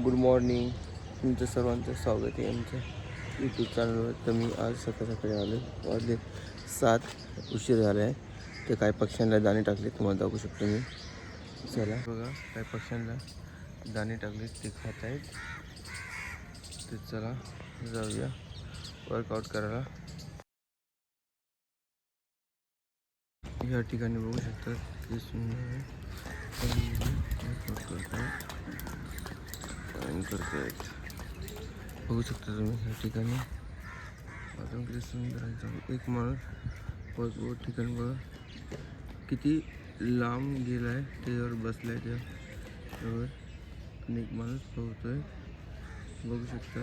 Good morning. तुमचं सर्वांचं स्वागत आहे आमच्या यूट्यूब चॅनलवर. तर मी आज सकाळी आलो. वाजले 7. उशीर झाला आहे. तर काही पक्ष्यांना दाणे टाकले तुम्हाला दाखवू शकतो मी. चला बघा, काही पक्ष्यांना दाणे टाकले ते खात आहेत. तर चला जाऊया वर्कआउट करायला. या ठिकाणी बघू शकता किती सुंदर आहे. करतायत बघू शकता तुम्ही. या ठिकाणी अजून किती सुंदर आहे. एक माणूस ठिकाण बघा किती लांब गेला आहे, त्याच्यावर बसलाय. त्यावर अनेक माणूस पोहतोय बघू शकता.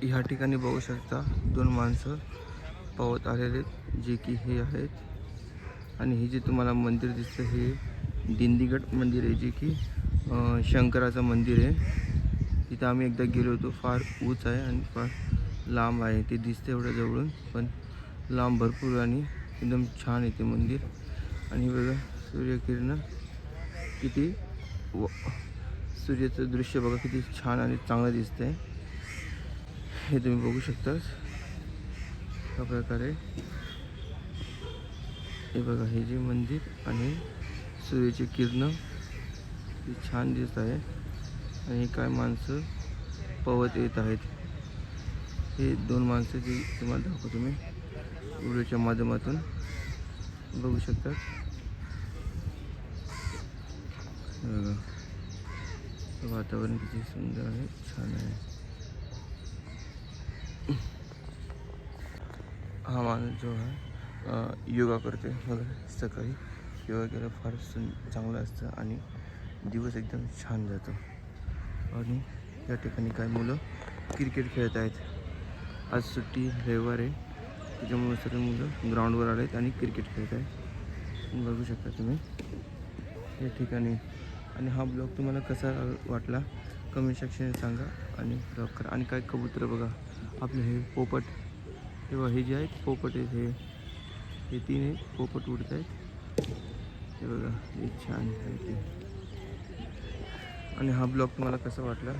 ह्या ठिकाणी बघू शकता 2 माणसं पोहत आलेले जे की हे आहेत. आणि हे जे तुम्हाला मंदिर दिसतं हे दिंडीगड मंदिर आहे, जे की शंकराचं मंदिर आहे. तिथं आम्ही एकदा गेलो होतो. फार उंच आहे आणि फार लांब आहे. ते दिसतं एवढं जवळून, पण लांब भरपूर आणि एकदम छान आहे ते मंदिर. आणि बघा सूर्यकिरण किती सूर्याचं दृश्य बघा किती छान आणि चांगलं दिसतंय. हे तुम्ही बघू शकता अशा प्रकारे. हे बघा हे जे मंदिर आणि सूर्याची किरण छान दिसत आहे. आणि काय माणसं पवत येत आहेत. हे 2 माणसं जी तुम्हाला दाखवतो मी व्हिडिओच्या माध्यमातून बघू शकतात. वातावरण किती सुंदर आहे, छान आहे. हा माणूस जो आहे योगा करते बघा. सकाळी योगा केलं फार चांगलं असतं आणि दिवस एकदम छान जातो. आणि या ठिकाणी काही मुलं क्रिकेट खेळत आहेत. आज सुट्टी रविवार आहे, त्याच्यामुळे सर्व मुलं ग्राउंडवर आले आहेत आणि क्रिकेट खेळत आहेत. बघू शकता तुम्ही या ठिकाणी. आणि हा ब्लॉग तुम्हाला कसा वाटला कमेंट सेक्शनमध्ये सांगा आणि ब्लॉग करा. आणि काय कबूतर बघा आपले हे पोपट, तेव्हा हे जे आहेत पोपट आहेत, हे 3 आहेत पोपट उडत आहेत. हे बघा हे छान आहे ते. आणि हा ब्लॉग तुम्हाला कसा वाटला